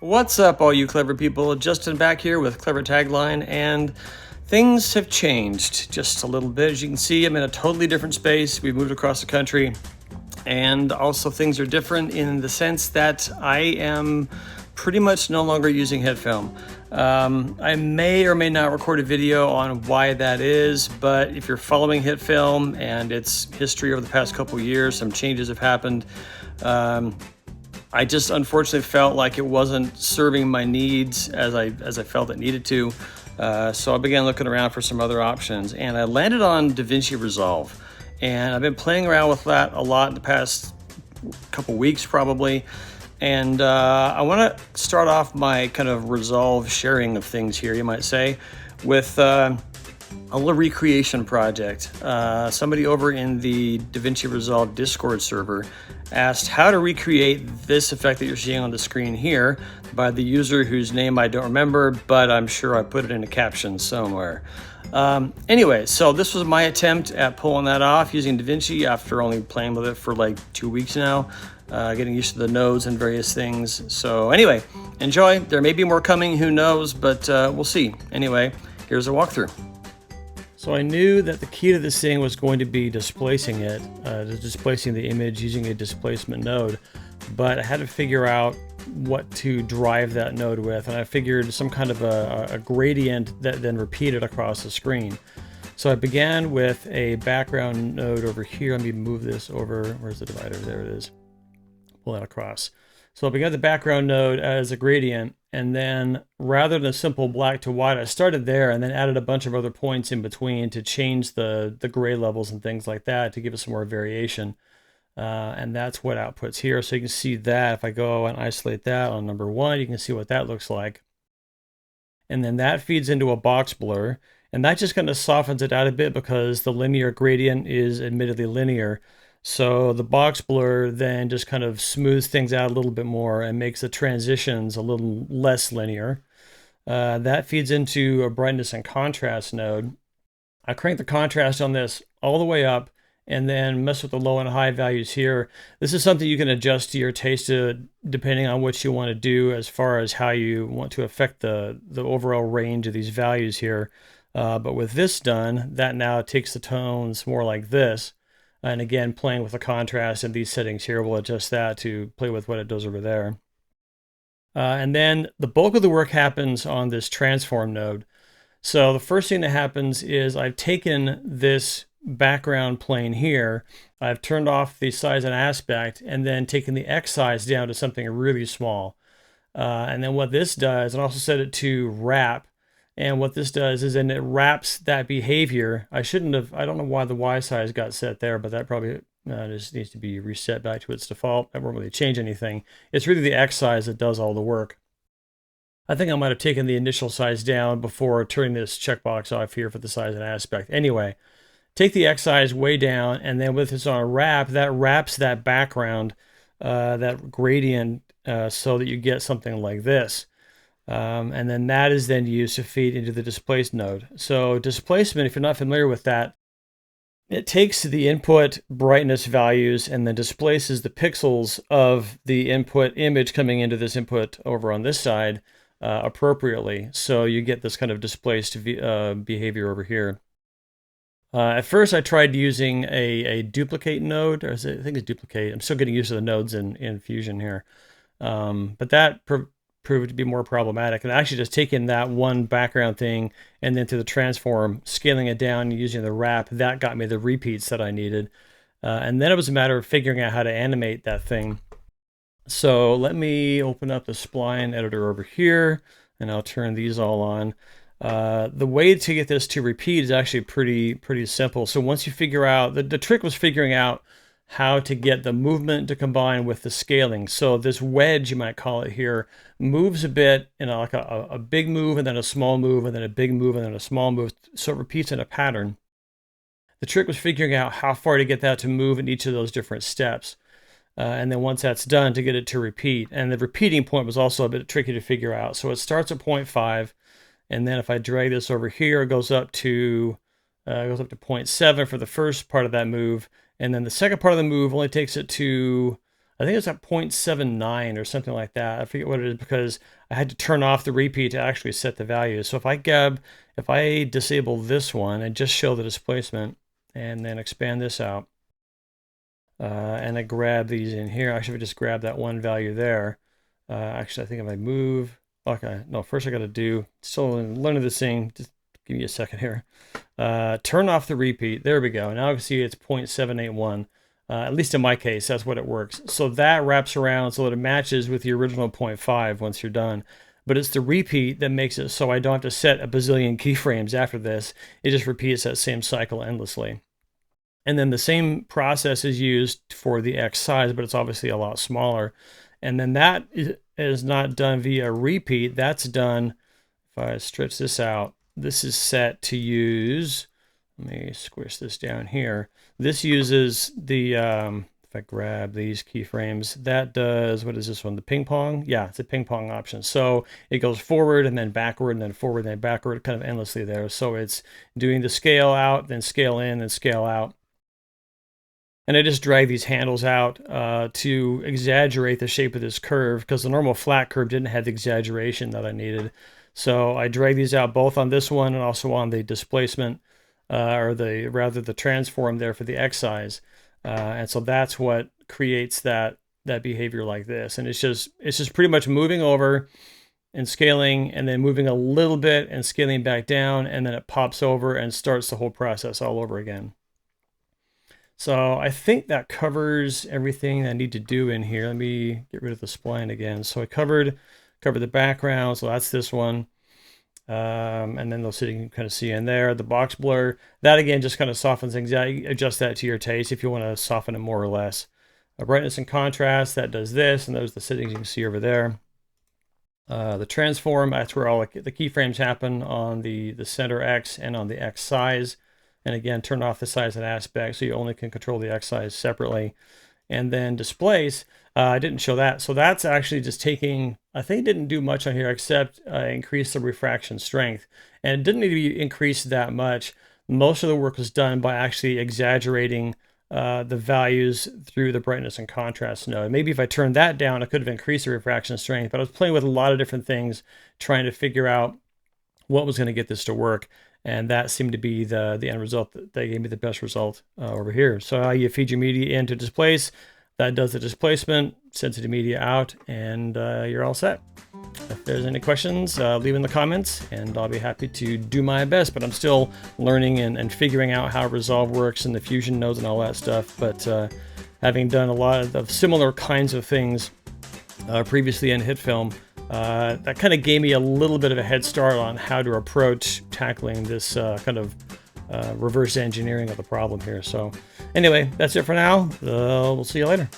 What's up, all you clever people? Justin back here with Clever Tagline, and things have changed just a little bit. As you can see, I'm in a totally different space. We've moved across the country, and also things are different in the sense that I am pretty much no longer using head film. I may or may not record a video on why that is, but if you're following hit film and its history over the past couple years, some changes have happened. I just unfortunately felt like it wasn't serving my needs as I felt it needed to. So I began looking around for some other options, and I landed on DaVinci Resolve. And I've been playing around with that a lot in the past couple weeks probably. And I want to start off my kind of Resolve sharing of things here, you might say, with a little recreation project. Somebody over in the DaVinci Resolve Discord server asked how to recreate this effect that you're seeing on the screen here by the user whose name I don't remember, but I'm sure I put it in a caption somewhere. Anyway, so this was my attempt at pulling that off using DaVinci after only playing with it for like 2 weeks now, getting used to the nodes and various things. So anyway, enjoy. There may be more coming, who knows, but we'll see. Anyway, here's a walkthrough. So I knew that the key to this thing was going to be displacing it, displacing the image using a displacement node, but I had to figure out what to drive that node with, and I figured some kind of a gradient that then repeated across the screen. So I began with a background node over here. Let me move this over. Where's the divider? There it is. Pull that across. So I began the background node as a gradient, and then rather than a simple black to white, I started there and then added a bunch of other points in between to change the gray levels and things like that to give us some more variation. And that's what outputs here. So you can see that if I go and isolate that on number 1, you can see what that looks like. And then that feeds into a box blur, and that just kind of softens it out a bit because the linear gradient is admittedly linear. So the box blur then just kind of smooths things out a little bit more and makes the transitions a little less linear. That feeds into a brightness and contrast node. I crank the contrast on this all the way up and then mess with the low and high values here. This is something you can adjust to your taste depending on what you want to do as far as how you want to affect the overall range of these values here. But with this done, that now takes the tones more like this. And again, playing with the contrast and these settings here, we'll adjust that to play with what it does over there. And then the bulk of the work happens on this transform node. So the first thing that happens is I've taken this background plane here, I've turned off the size and aspect, and then taken the X size down to something really small. And then what this does, and also set it to wrap. And what this does is then it wraps that behavior. I don't know why the Y size got set there, but that probably just needs to be reset back to its default. That won't really change anything. It's really the X size that does all the work. I think I might have taken the initial size down before turning this checkbox off here for the size and aspect. Anyway, take the X size way down, and then with this on a wrap, that wraps that background, that gradient, so that you get something like this. And then that is then used to feed into the displaced node. So displacement, if you're not familiar with that, it takes the input brightness values and then displaces the pixels of the input image coming into this input over on this side appropriately. So you get this kind of displaced behavior over here. At first I tried using a duplicate node, or I think it's duplicate. I'm still getting used to the nodes in Fusion here. But that proved to be more problematic, and actually just taking that one background thing and then through the transform, scaling it down using the wrap, that got me the repeats that I needed. And then it was a matter of figuring out how to animate that thing. So let me open up the spline editor over here, and I'll turn these all on. The way to get this to repeat is actually pretty simple. So once you figure out, the trick was figuring out how to get the movement to combine with the scaling. So this wedge, you might call it here, moves a bit in like a big move and then a small move and then a big move and then a small move. So it repeats in a pattern. The trick was figuring out how far to get that to move in each of those different steps. And then once that's done, to get it to repeat. And the repeating point was also a bit tricky to figure out. So it starts at 0.5. And then if I drag this over here, it goes up to 0.7 for the first part of that move. And then the second part of the move only takes it to I think it's at 0.79 or something like that. I forget what it is because I had to turn off the repeat to actually set the value. So if I disable this one and just show the displacement and then expand this out, and I grab these in here, actually, if I just grab that one value there, actually, I think if I move, okay, no, first I got to do, still learning this thing, just give me a second here. Turn off the repeat. There we go. Now I can see it's 0.781. At least in my case, that's what it works. So that wraps around so that it matches with the original 0.5 once you're done. But it's the repeat that makes it so I don't have to set a bazillion keyframes after this. It just repeats that same cycle endlessly. And then the same process is used for the X size, but it's obviously a lot smaller. And then that is not done via repeat. That's done, if I stretch this out, this is set to use, let me squish this down here. This uses the, if I grab these keyframes, that does, what is this one, the ping pong? Yeah, it's a ping pong option. So it goes forward and then backward and then forward and then backward, kind of endlessly there. So it's doing the scale out, then scale in, and scale out. And I just drag these handles out to exaggerate the shape of this curve because the normal flat curve didn't have the exaggeration that I needed. So I drag these out both on this one and also on the displacement, or the transform there for the X size. And so that's what creates that behavior like this. And it's just pretty much moving over and scaling and then moving a little bit and scaling back down, and then it pops over and starts the whole process all over again. So I think that covers everything I need to do in here. Let me get rid of the spline again. So I covered the background, so that's this one. And then those you can kind of see in there. The box blur, that again just kind of softens things out. You adjust that to your taste if you want to soften it more or less. Brightness and contrast, that does this, and those are the settings you can see over there. The transform, that's where all the keyframes happen on the center X and on the X size. And again, turn off the size and aspect so you only can control the X size separately. And then displace, I didn't show that. So that's actually just taking, I think it didn't do much on here except increase the refraction strength. And it didn't need to be increased that much. Most of the work was done by actually exaggerating the values through the brightness and contrast node. Maybe if I turned that down, I could have increased the refraction strength, but I was playing with a lot of different things, trying to figure out what was going to get this to work. And that seemed to be the end result that gave me the best result over here. So you feed your media in to displace, that does the displacement, sends the media out, and you're all set. If there's any questions, leave in the comments, and I'll be happy to do my best. But I'm still learning and figuring out how Resolve works and the fusion nodes and all that stuff. But having done a lot of similar kinds of things previously in HitFilm, that kind of gave me a little bit of a head start on how to approach tackling this kind of reverse engineering of the problem here. So anyway, that's it for now. We'll see you later.